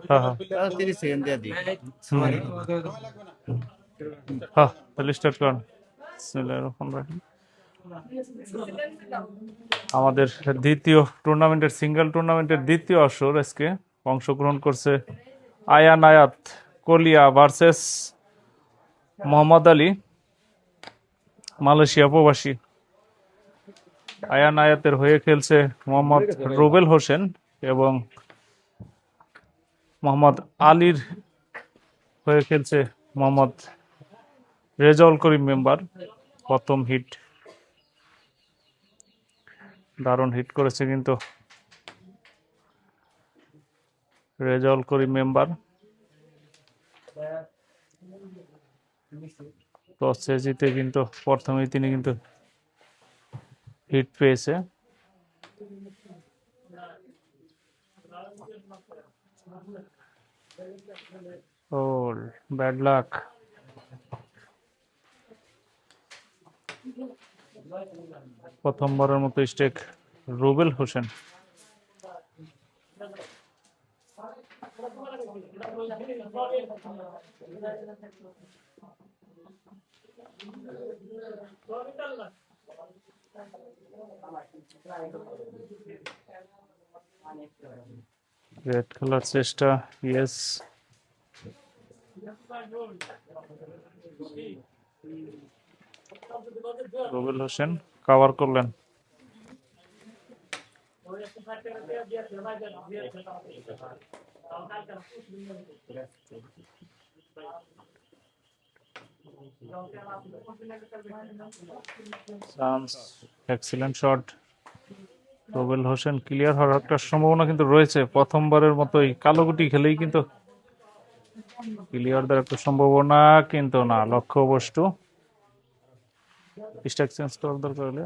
হ্যাঁ হ্যাঁ 30 সেকেন্ড দিয়ে দিই। হ্যাঁ, তাহলে স্টার্ট করুন। বিসমিল্লাহির রহমানির রহিম। আমাদের দ্বিতীয় টুর্নামেন্টের সিঙ্গেল টুর্নামেন্টের দ্বিতীয় আসর আজকে অংশগ্রহণ করছে আয়ান আয়াত কোলিয়া ভার্সেস মোহাম্মদ আলী মালয়েশিয়া প্রবাসী। আয়ান আয়াতের হয়ে খেলছে মোহাম্মদ রুবেল হোসেন এবং মোহাম্মদ আলীর হয়ে খেলছে মোহাম্মদ রেজাউল করিম মেম্বার। প্রথম হিট, দারুণ হিট করেছে কিন্তু রেজাউল করিম মেম্বার। টসে জিতে কিন্তু প্রথমেই তিনি কিন্তু হিট পেয়েছে। ও ব্যাড লাক। প্রথমবারের মতো স্টেক রুবেল হোসেন। রেড খেলার চেষ্টা, ইয়েস। রুবেল হোসেন কভার করলেন। Chance, excellent shot. Rubel Hossain clear হওয়ার একটা সম্ভাবনা কিন্তু রয়েছে। প্রথমবারের মতোই কালো গুটি খেলেই কিন্তু ক্লিয়ার দেওয়ার একটা সম্ভাবনা, কিন্তু না, লক্ষ্যবস্তু। স্ট্রাইক চেঞ্জ করার দরকার হলে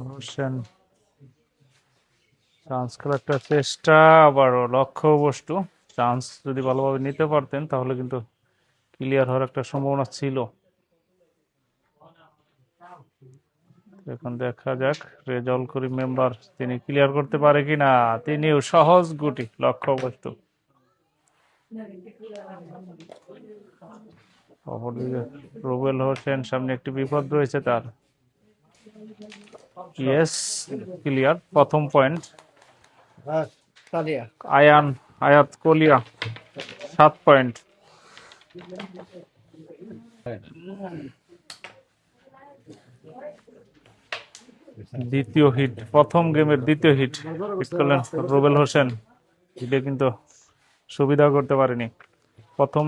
হোসেন চান্স খেলার একটা চেষ্টা, আবারও লক্ষ্যবস্তু। চান্স যদি ভালোভাবে নিতে পারতেন তাহলে কিন্তু ক্লিয়ার হওয়ার একটা সম্ভাবনা ছিল। এখন দেখা যাক রেজাউল করিম মেম্বার তিনি ক্লিয়ার করতে পারে কিনা। তিনিও সহজ গুটি, লক্ষ্যবস্তু। অপরদিকে রুবেল হোসেন, সামনে একটি বিপদ রয়েছে তার। Yes, clear. প্রথম পয়েন্ট আয়ান আয়াত কোলিয়া, 7 পয়েন্ট। দ্বিতীয় হিট, প্রথম গেমের দ্বিতীয় হিট করলেন রুবেল হোসেন। হিটে কিন্তু সুবিধা করতে পারেনি। প্রথম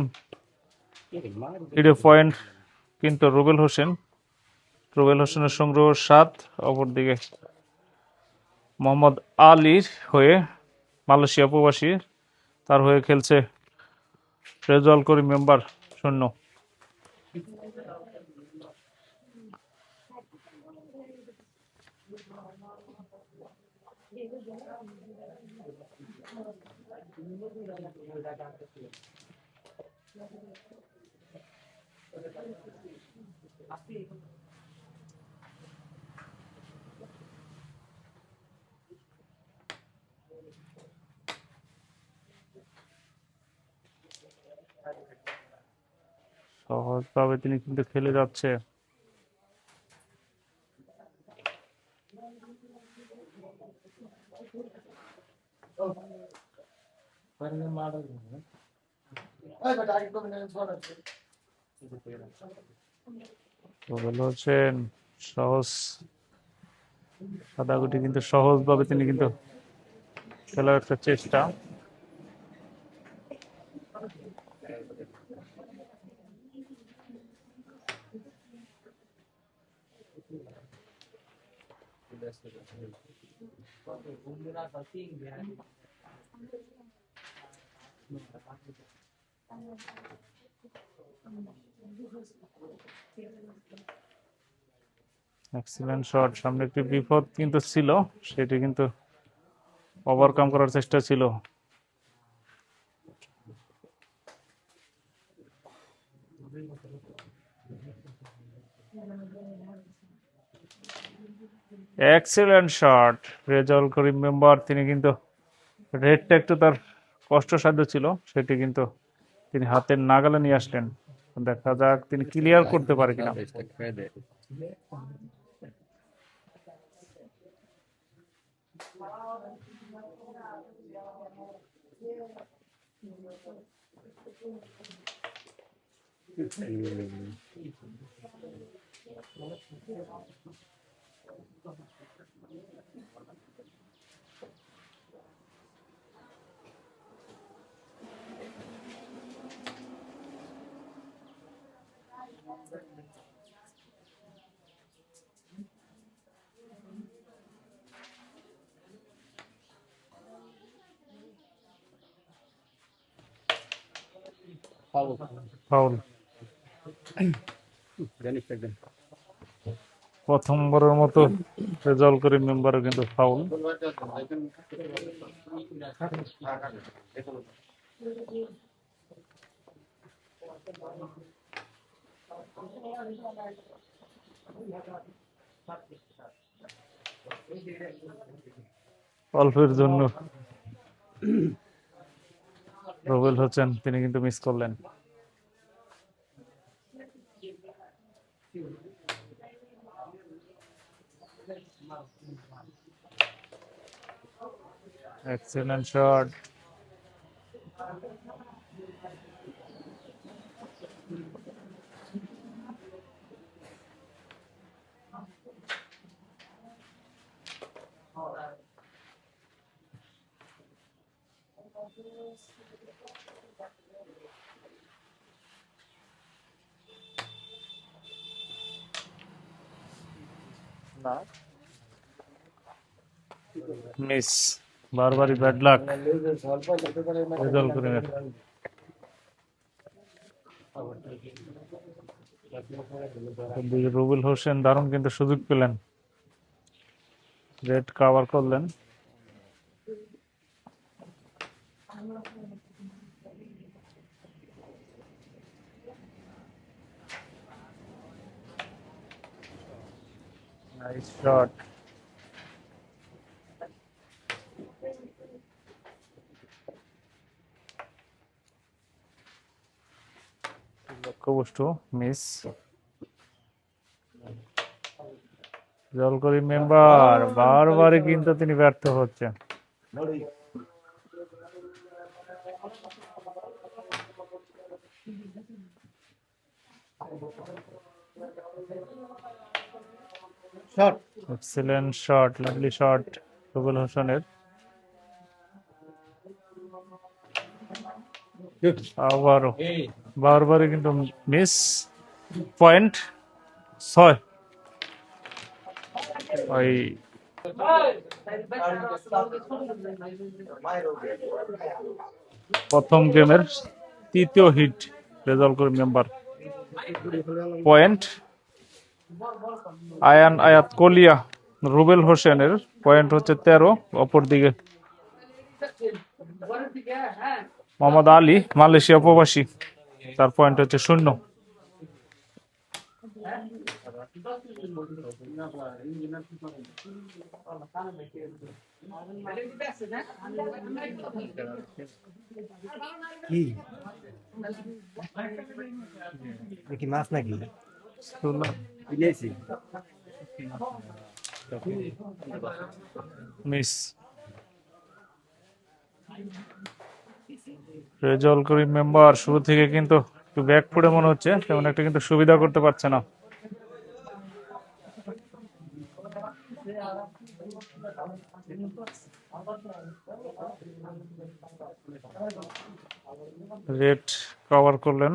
হিটে পয়েন্ট কিন্তু রুবেল হোসেনের সংগ্রহ 7। অপরদিকে মোহাম্মদ আলীর হয়ে মালয়েশিয়া প্রবাসী, তার হয়ে খেলছে রেজাউল করিম মেম্বার, 0। সহজভাবে তিনি কিন্তু খেলে যাচ্ছে। রুবেল হোসেন সহজ সাদাগুটি কিন্তু সহজভাবে তিনি কিন্তু খেলার একটা চেষ্টা। এক্সিলেন্ট শট, সামনে একটি বিপদ কিন্তু ছিল, সেটি কিন্তু ওভারকাম করার চেষ্টা ছিল। Excellent shot, Rezaul Karim member, তিনি কিন্তু রেডটা একটু তার কষ্টসাধ্য ছিল, সেটি কিন্তু তিনি হাতের নাগালে নিয়ে আসলেন। দেখা যাক তিনি ক্লিয়ার করতে পারে কিনা। ফাউল, প্রথমবারের মতো রেজাউল করিম মেম্বারও কিন্তু ফাউল। অল্পের জন্য রুবেল হোসেন তিনি কিন্তু মিস করলেন। এক্সিলেন্ট শট, মিস, বারবারই ব্যাড লাক রেজাউল করিমের। রুবেল হোসেন দারুণ কিন্তু সুযোগ পেলেন, রেড কাভার করলেন। নাইস শট, লক্ষ্যবস্তু মিস। রেজাউল করিম মেম্বার বারবারই কিন্তু তিনি ব্যর্থ হচ্ছেন। Excellent shot, lovely shot Rubel হোসেনের। আবারও বারবারই কিন্তু মিস। পয়েন্ট 6। ওই প্রথম গেমের তৃতীয় hit Rezaul Karim member. Point Ayaan আয়াত কলিয়া রুবেল হোসেনের পয়েন্ট হচ্ছে 13। অপরদিকে মোহাম্মদ আলী মালয়েশিয়া প্রবাসী, তার পয়েন্ট হচ্ছে 0। কি মাছ নাকি মিস। রেজাউল করিম মেম্বার শুরু থেকে কিন্তু একটু ব্যাক ফুটে মনে হচ্ছে, তেমন একটা কিন্তু সুবিধা করতে পারছে না। রেড কভার করলেন।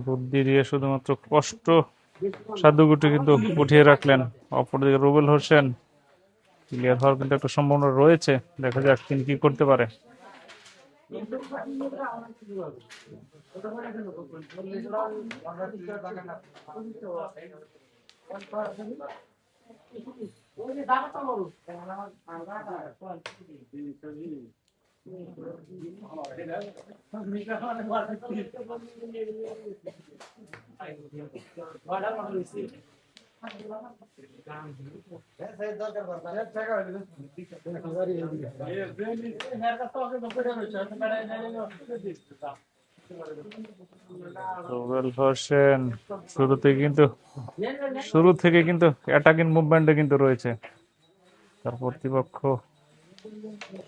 বুদ্ধি দিয়ে শুধুমাত্র কষ্ট সাধ্যগুটি কিন্তু উঠিয়ে রাখলেন। অপরদিকে রুবেল হোসেন ক্লিয়ার হওয়ার কিন্তু একটা সম্ভাবনা রয়েছে, দেখা যাক তিনি কি করতে পারে। রুবেল হোসেন শুরু থেকে কিন্তু অ্যাটাকিং মুভমেন্টে কিন্তু রয়েছে। তার প্রতিপক্ষ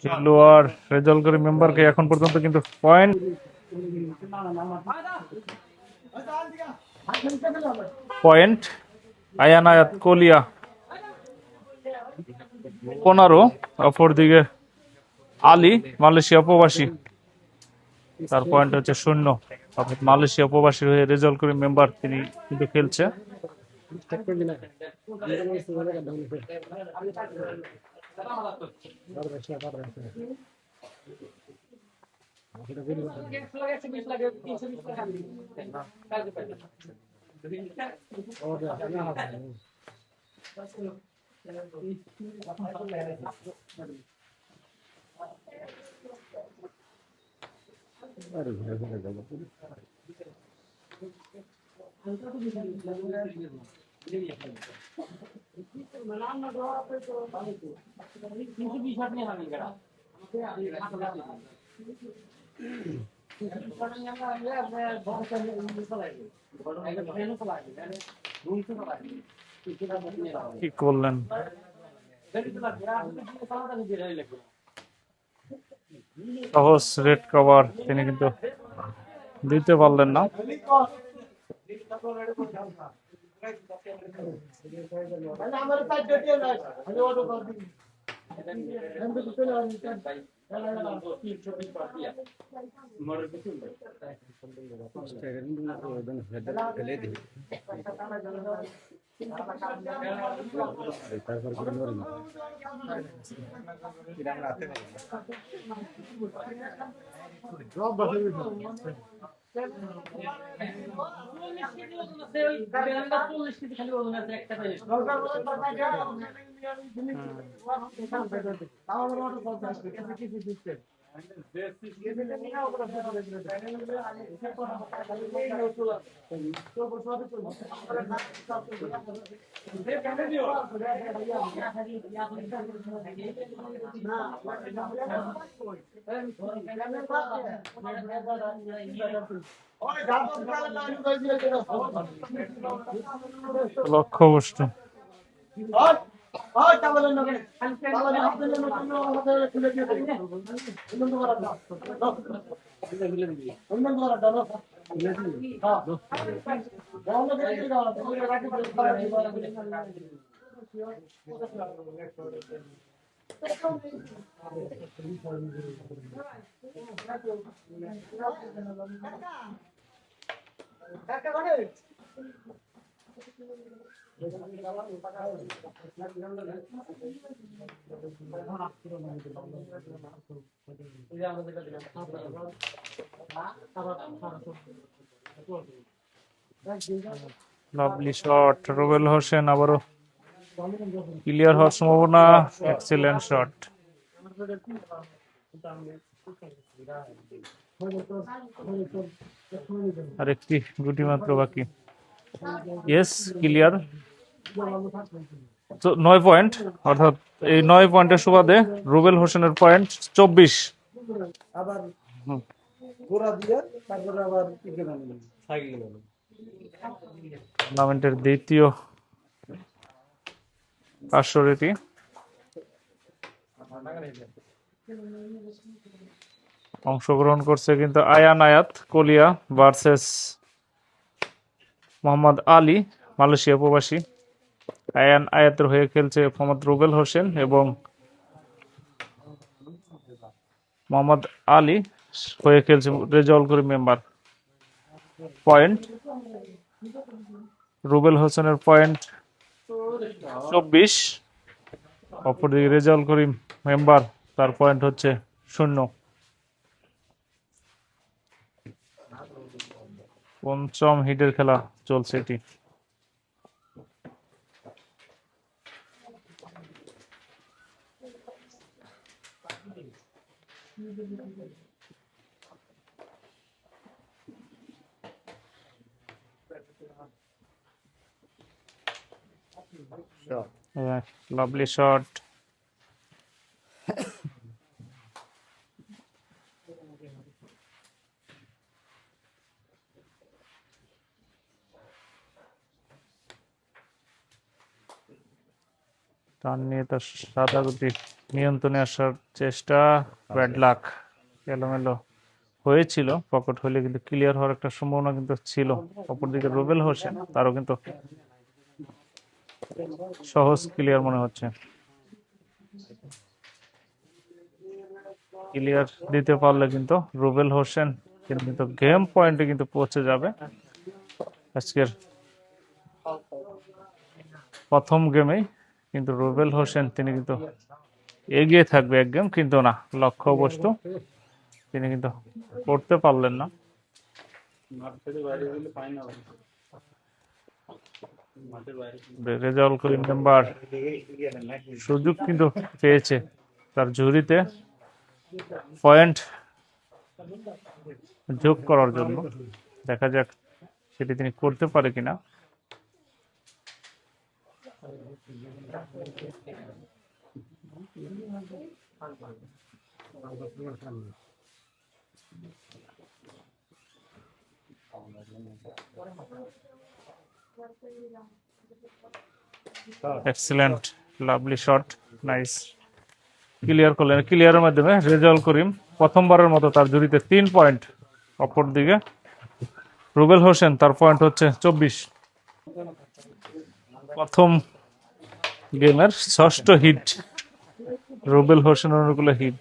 খেলোয়াড় রেজাল্ট করে মেম্বারকে এখন পর্যন্ত কিন্তু পয়েন্ট আয়ানায়াত কোলিয়া 15, অপরদিকে আলী মালয়েশিয়া প্রবাসী, তার পয়েন্ট হচ্ছে 0। অর্থাৎ মালয়েশিয়া প্রবাসী হয়ে রেজাল্ট করে মেম্বার তিনি কিন্তু খেলছে। কি করলেন? সহজ রেড কভার তিনি কিন্তু দিতে পারলেন না। লক্ষ্যবস্তু লাভলি শট, রুবেল হোসেন আবারও ক্লিয়ার হওয়ার সম্ভাবনা। Excellent shot. আরেকটি গুটি মাত্র বাকি। Yes, clear. 9 পয়েন্ট, অর্থাৎ এই 9 পয়েন্টের সুবাদে রুবেল হোসেনের পয়েন্ট 24। আবার হুম, গোড়া দিয়ে তারপরে আবার ইকে বানানো সাইকেল বানানো। টুর্নামেন্টের দ্বিতীয় আসর এটি। অংশগ্রহণ করছে কিন্তু আয়ান আয়াত কোলিয়া ভার্সেস মোহাম্মদ আলী, মালয়েশিয়া প্রবাসী। আয়ান আয়াতের হয়ে খেলছে মোহাম্মদ রুবেল হোসেন এবং মোহাম্মদ আলী হয়ে খেলছে রেজাউল করিম মেম্বার। পয়েন্ট রুবেল হোসেনের পয়েন্ট 24, অপরদিকে রেজাউল করিম মেম্বার তার পয়েন্ট হচ্ছে 0। পঞ্চম হিটের খেলা চলছে এটি। লাভলি শট, টান নিয়ে তার সাদা গতি নিয়ন্ত্রণে আসার চেষ্টা, ব্যাড লাক, এলোমেলো হয়েছিল। পকেট হলে কিন্তু ক্লিয়ার হওয়ার একটা সম্ভাবনা কিন্তু ছিল। অপরদিকে রুবেল হোসেন, তারও কিন্তু সহজ ক্লিয়ার মনে হচ্ছে। ক্লিয়ার দিতে পারলে কিন্তু রুবেল হোসেন কিন্তু গেম পয়েন্টে কিন্তু পৌঁছে যাবে। আজকের প্রথম গেমেই কিন্তু রুবেল হোসেন তিনি কিন্তু এগিয়ে থাকবে এক গেম, কিন্তু না, লক্ষ্য বস্তু তিনি কিন্তু করতে পারলেন না। রেজাউল করিম মেম্বার সুযোগ কিন্তু পেয়েছে তার ঝুড়িতে পয়েন্ট যোগ করার জন্য। দেখা যাক সেটি তিনি করতে পারে কিনা। Excellent, lovely shot, nice. Clear করলেন। ক্লিয়ারের মাধ্যমে রেজাউল করিম প্রথমবারের মতো তার জুড়িতে 3 পয়েন্ট। অপরদিকে রুবেল হোসেন, তার পয়েন্ট হচ্ছে 24। প্রথম গেমের ষষ্ঠ হিট, রুবেল হোসেনের অনুকূলে হিট।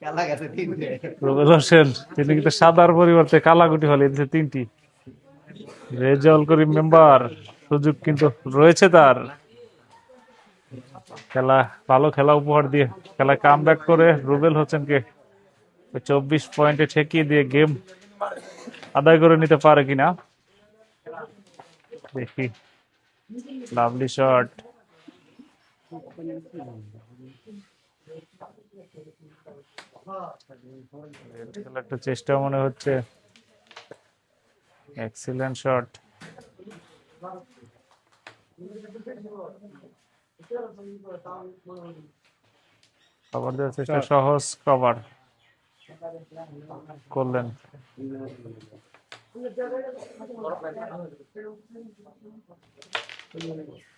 খেলা গেছে তিনটে। রুবেল হোসেন তিনি কিন্তু সাদার পরিবর্তে কালাগুটি হলে দিয়েছে 3টি। রেজাউল করিম মেম্বার সুযোগ কিন্তু রয়েছে তার। খেলা ভালো খেলা উপহার দিয়ে খেলা কামব্যাক করে রুবেল হোসেনকে 24 পয়েন্টে ঠেকিয়ে দিয়ে গেম আদায় করে নিতে পারে কিনা দেখি। লাভলি শট, একটা চেষ্টা মনে হচ্ছে। এক্সিলেন্ট শট, কভার দেওয়ার চেষ্টা, সহজ কভার করলেন।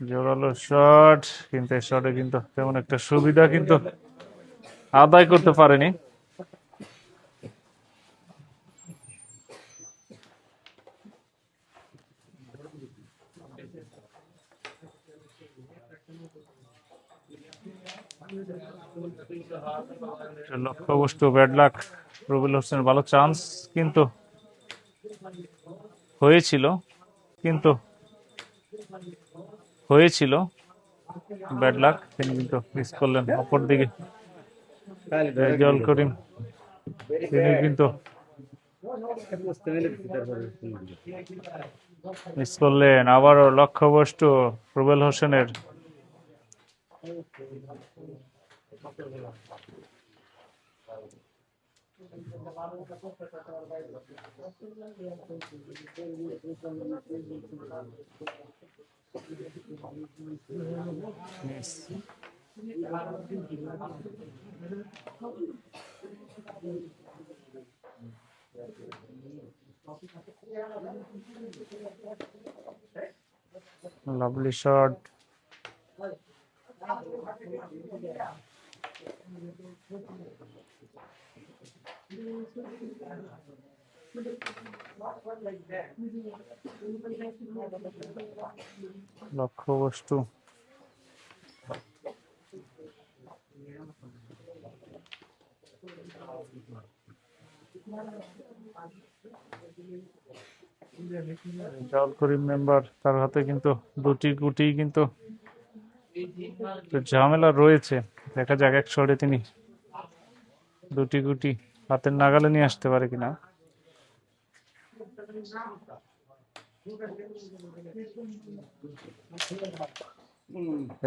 জোরালো শট, কিন্তু এই শটে কিন্তু তেমন একটা সুবিধা কিন্তু আদায় করতে পারেনি। লক্ষ্যবস্তু ব্যাড লাক। রুবেল হোসেনের ভালো চান্স কিন্তু হয়েছিল, কিন্তু হয়েছিল ব্যাড লাক, তিনি কিন্তু মিস করলেন। অপরদিকে রেজাউল করিম তিনি কিন্তু মিস করলেন। আবারও লক্ষ্যবস্তু রুবেল হোসেনের। Miss. Lovely shot. লক্ষ্যবস্তু। রেজাউল করিম মেম্বার, তার হাতে কিন্তু দুটি গুটি কিন্তু একটু ঝামেলা রয়েছে। দেখা যাক এক শটে তিনি দুটি গুটি হাতের নাগালে নিয়ে আসতে পারে কিনা।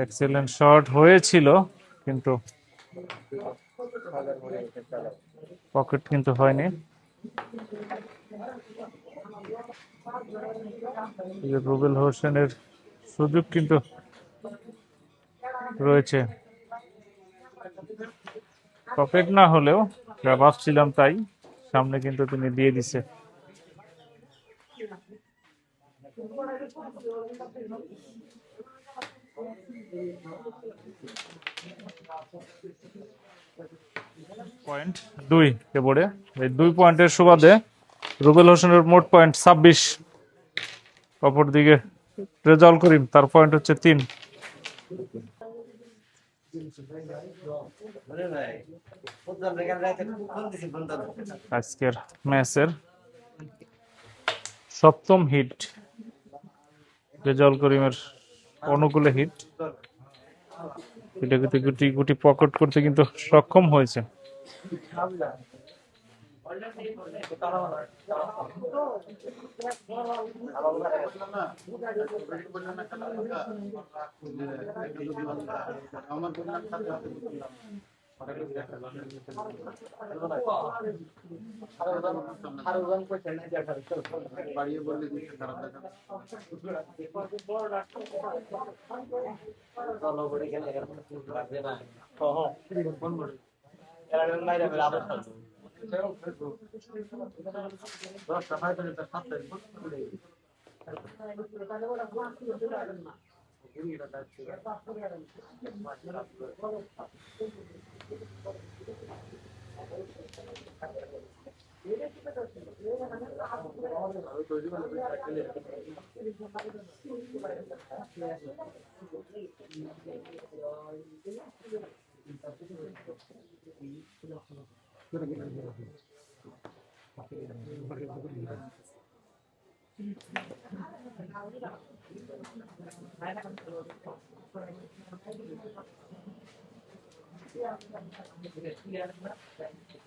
এক্সেলেন্ট শট হয়েছিল, কিন্তু পকেট কিন্তু হয়নি। রুবেল হোসেনের সুযোগ কিন্তু রয়েছে, পকেট না হলেও যা ভাবছিলাম তাই, সামনে কিন্তু তিনি দিয়ে দিছে। পয়েন্ট 2 এ বোর্ডে, এই 2 পয়েন্টের সুবাদে রুবেল হোসেনের মোট পয়েন্ট 26। অপরদিকে রেজাউল করিম, তার পয়েন্ট হচ্ছে 3। আজকের ম্যাচের সপ্তম হিট রেজাউল করিমের অনুকূলে হিট। এটা কিন্তু গুটি গুটি পকেট করতে কিন্তু সক্ষম হয়েছে।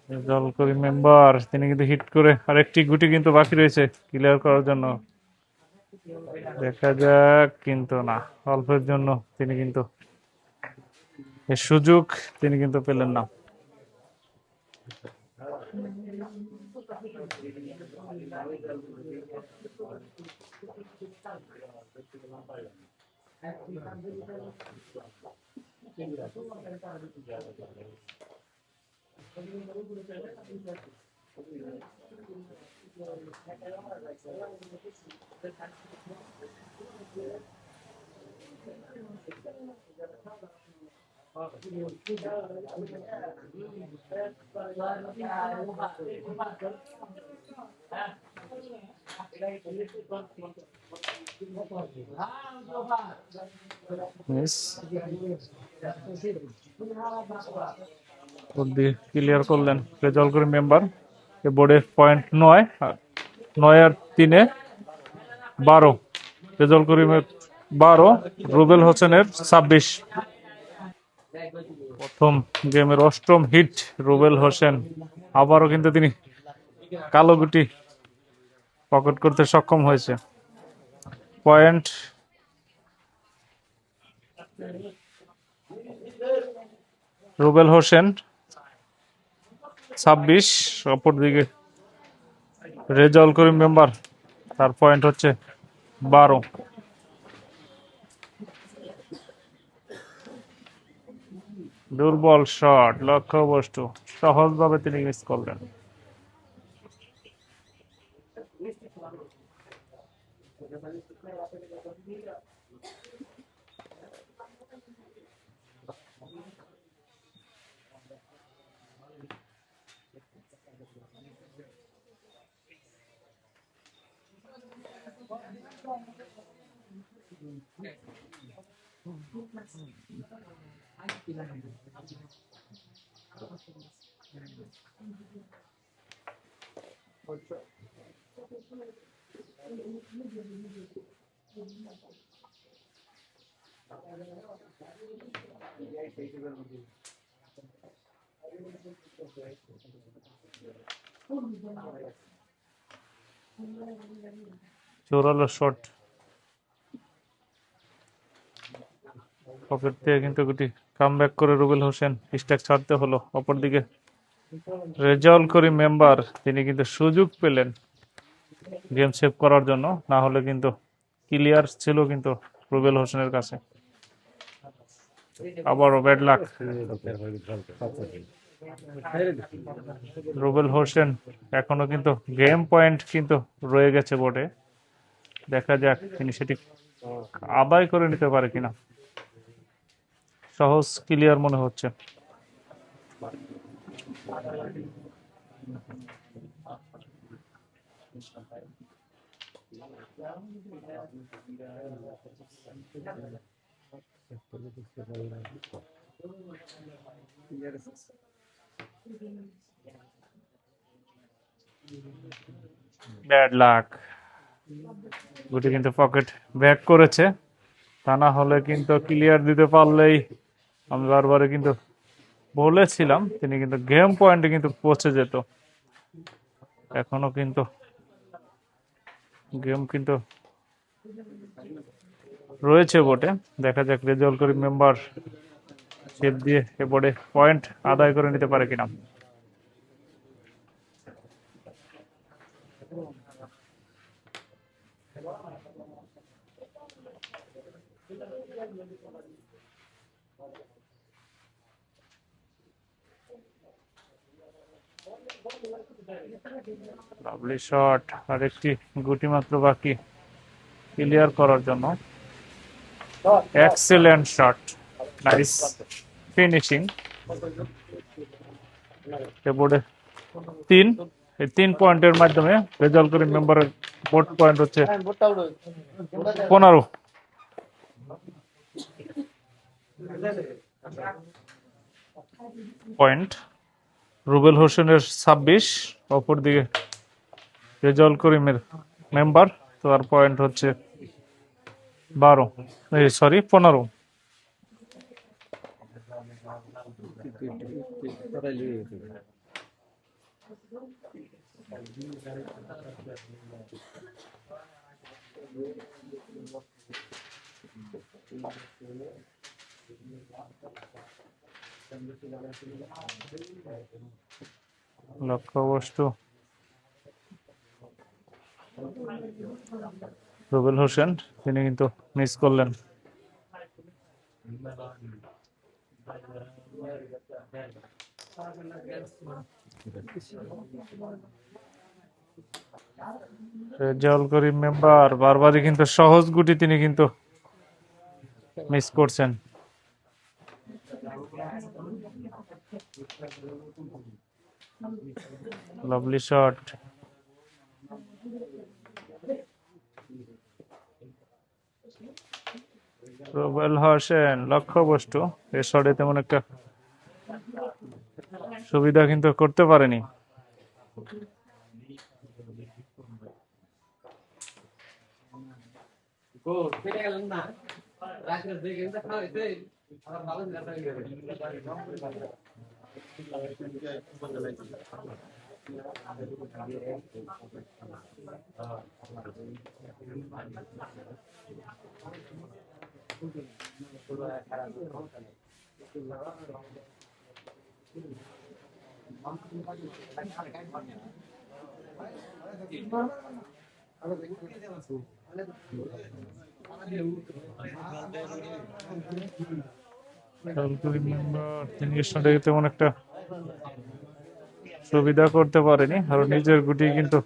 রেজাউল করিম মেম্বার, তিনি কিন্তু হিট করে আরেকটি গুটি কিন্তু বাকি রয়েছে ক্লিয়ার করার জন্য। দেখা যাক, কিন্তু না, অল্পের জন্য তিনি কিন্তু এই সুযোগ তিনি কিন্তু পেলেন না। মিস ক্লিয়ার করলেন রেজাউল করিম মেম্বার। এ বোর্ডে পয়েন্ট 9, 9 আর 3 12। রেজাউল করিমের 12, রুবেল হোসেনের 26। প্রথম গেমের অষ্টম হিট রুবেল হোসেন, আবারও কিন্তু তিনি কালো গুটি পকেট করতে সক্ষম হয়েছে। পয়েন্ট রুবেল হোসেন 26, অপরদিকে রেজাউল করিম মেম্বার, তার পয়েন্ট হচ্ছে 12। দুর্বল শট, লক্ষ্যবস্তু, সহজভাবে তিনি মিস করলেন। জোরালো শট, পকেট থেকে কিন্তু গুটি কামব্যাক করে রুবেল হোসেন স্ট্যাক ছাড়তে হলো। অপরদিকে রেজাউল করিম মেম্বার, তিনি কিন্তু সুযোগ পেলেন গেম সেভ করার জন্য, না হলে কিন্তু ক্লিয়ার ছিল কিন্তু রুবেল হোসেনের কাছে। আবারও ব্যাড লাক, রুবেল হোসেন এখনো কিন্তু গেম পয়েন্ট কিন্তু রয়ে গেছে বোর্ডে, দেখা যাক তিনি সেটি আদায় করে নিতে পারে কিনা। সহজ ক্লিয়ার মনে হচ্ছে। ব্যাড লাক, গুটি কিন্তু পকেট ব্যাক করেছে, তা না হলে কিন্তু ক্লিয়ার দিতে পারলেই, আমি বারবারে কিন্তু বলেছিলাম, তিনি কিন্তু গেম পয়েন্টে কিন্তু পৌঁছে যেত। এখনো কিন্তু গেম কিন্তু রয়েছে বোর্ডে, দেখা যাক রেজাউল করিম মেম্বার সেভ দিয়ে এ বোর্ডে পয়েন্ট আদায় করে নিতে পারে কিনা। লাভলি শট, আর একটি গুটি মাত্র বাকি ক্লিয়ার করার জন্য। Excellent shot, nice finishing. এ বোর্ডে 3, এই 3 পয়েন্টের মাধ্যমে রেজাউল করিম মেম্বারের বোর্ড পয়েন্ট হচ্ছে 15 পয়েন্ট, রুবেল হোসেনের 26, অপরদিকে রেজাউল করিমের মেম্বার, তার পয়েন্ট হচ্ছে 15। লক্ষ্যবস্তু রুবেল হোসেন, তিনি কিন্তু মিস করলেন। রেজাউল করিম মেম্বার বারবারই কিন্তু সহজ গুটি তিনি কিন্তু মিস করছেন। লাভলি শট, রুবেল হোসেন লক্ষ্যবস্তু, এ শটে তেমন একটা সুবিধা কিন্তু করতে পারেনি। তিনি কৃষ্ণটাকে তেমন একটা সুবিধা করতে পারেনি, আর নিজের গুটি কিন্তু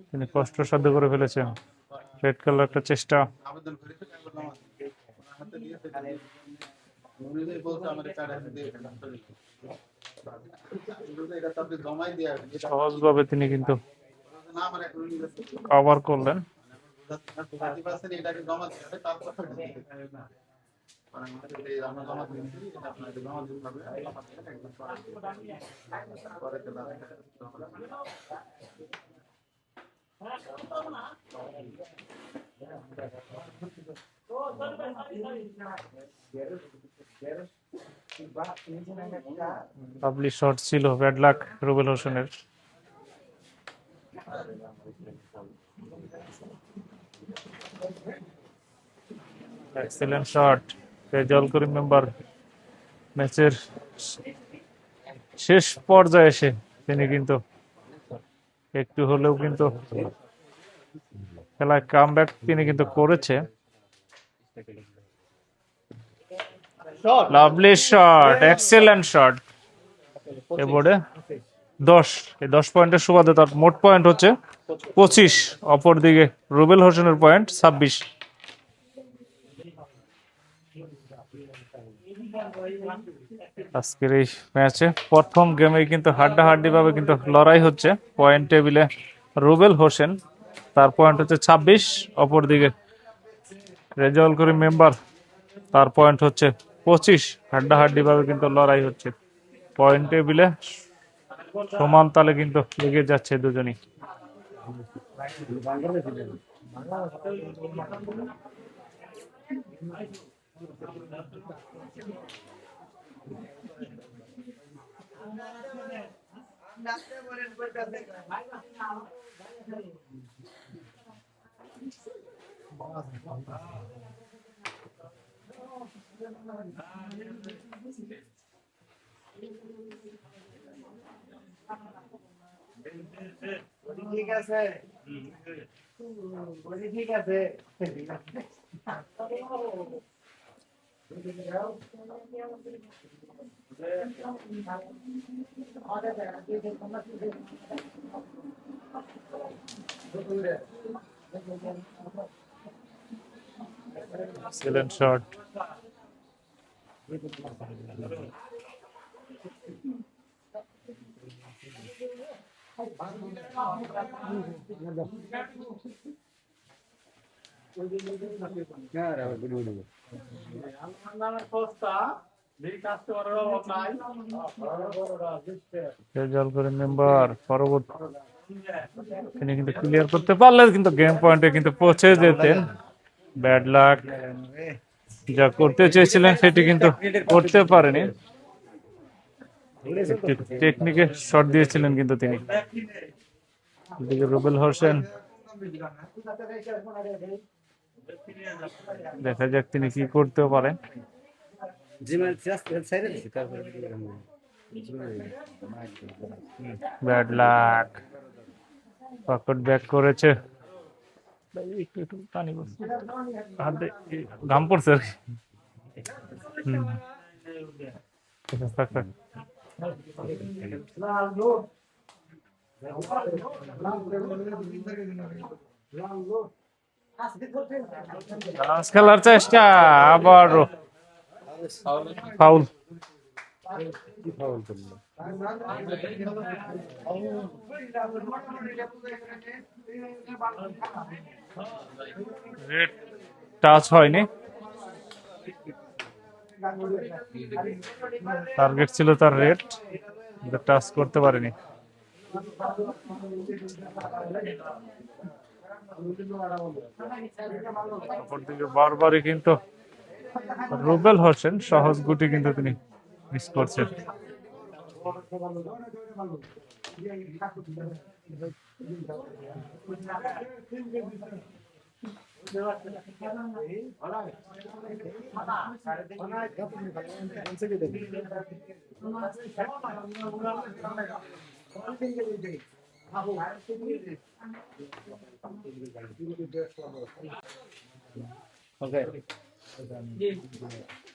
তিনি কষ্টসাধ্য করে ফেলেছেন। রেড কালার একটা চেষ্টা, সহজভাবে তিনি কিন্তু কভার করলেন। লাভলি শট ছিল, ব্যাড লাক রুবেল হোসেনের। Excellent shot. Rezaul Karim member ম্যাচের শেষ পর্যায়ে এসে তিনি কিন্তু একটু হলেও কিন্তু খেলায় কামব্যাক তিনি কিন্তু করেছে। Lovely shot, excellent shot. এ বোর্ডে 10, এই 10 পয়েন্টের সুবাদে তার মোট পয়েন্ট হচ্ছে 25। অপরদিকে রুবেল হোসেনের পয়েন্ট 26। আজকের এই ম্যাচে প্রথম গেমে কিন্তু হাড্ডাহাড্ডি ভাবে কিন্তু লড়াই হচ্ছে। পয়েন্ট টেবিলে রুবেল হোসেন, তার পয়েন্ট হচ্ছে 26। অপরদিকে রেজাউল করিম মেম্বার, তার পয়েন্ট হচ্ছে 25। হাড্ডাহাড্ডি ভাবে কিন্তু লড়াই হচ্ছে। পয়েন্ট টেবিলে সমান তালে কিন্তু এগিয়ে যাচ্ছে দুজনই। ঠিক আছে, ঠিক আছে। Excellent shot. Rezaul Karim member পরবর্তী তিনি কিন্তু ক্লিয়ার করতে পারলে কিন্তু গেম পয়েন্টে কিন্তু পৌঁছে যেতেন। ব্যাড লাক, যা করতে চেয়েছিলেন সেটি কিন্তু করতে পারেনি। টেকনিকে শট দিয়েছিলেন কিন্তু তিনি। এদিকে রুবেল হোসেন, দেখা যাক তিনি কি করতে পারেন। ব্যাড লাক, পকেট ব্যাক করেছে। একটু একটু পানি পড়ছে, হাতে ঘাম পড়ছে আর কি। ঠিক আছে, থাক, থাক। চান্স খেলার চেষ্টা, আবারও ফাউল। রেড টাচ হয়নি, টার্গেট ছিল তার রেড, টাচ করতে পারেনি। অপরদিকে বারবারই কিন্তু রুবেল হোসেন সহজ গুটি কিন্তু তিনি মিস করছেন।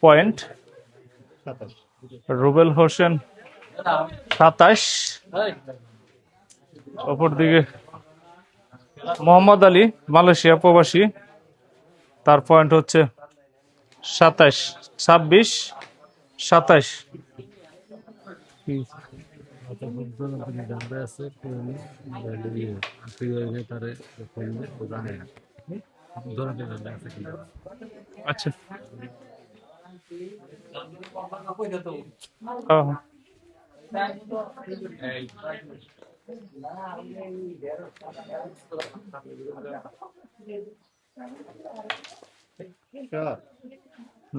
পয়েন্ট রুবেল হোসেন 27। অপরদিকে মোহাম্মদ আলী মালয়েশিয়া প্রবাসী, তার পয়েন্ট হচ্ছে 27, 26, 27। আচ্ছা,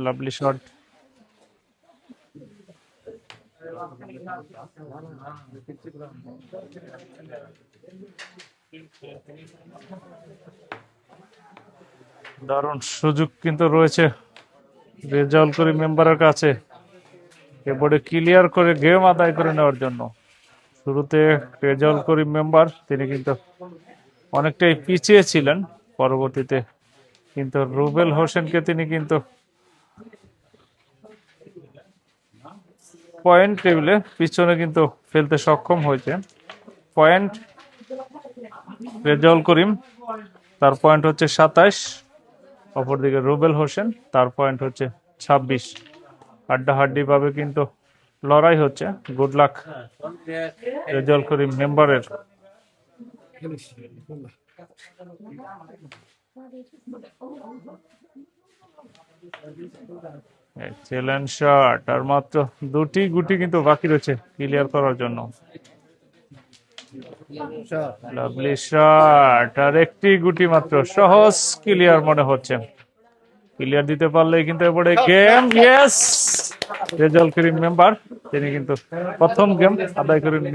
লাভলি শট। দারুণ সুযোগ কিন্তু রয়েছে রেজাউল করিম মেম্বারের কাছে এবারে ক্লিয়ার করে গেম আদায় করে নেওয়ার জন্য। শুরুতে রেজাউল করিম মেম্বার তিনি কিন্তু অনেকটাই পিছিয়ে ছিলেন, পরবর্তীতে কিন্তু রুবেল হোসেনকে তিনি কিন্তু পয়েন্ট টেবিলে পিছনে কিন্তু ফেলতে সক্ষম হয়েছে। পয়েন্ট রেজাউল করিম, তার পয়েন্ট হচ্ছে 27। অপরদিকে রুবেল হোসেন, তার পয়েন্ট হচ্ছে 26। হাড্ডাহাড্ডি ভাবে কিন্তু লড়াই হচ্ছে। গুড লাক রেজাউল করিম মেম্বারের। চ্যালেঞ্জ শট, আর মাত্র দুটি গুটি কিন্তু বাকি রয়েছে ক্লিয়ার করার জন্য। লাভলি শট, আর একটি গুটি মাত্র, সহজ ক্লিয়ার মনে হচ্ছে। ক্লিয়ার দিতে পারলেই কিন্তু এবারে game. Yes, Rezaul Karim member তিনি কিন্তু প্রথম গেম আদায় করে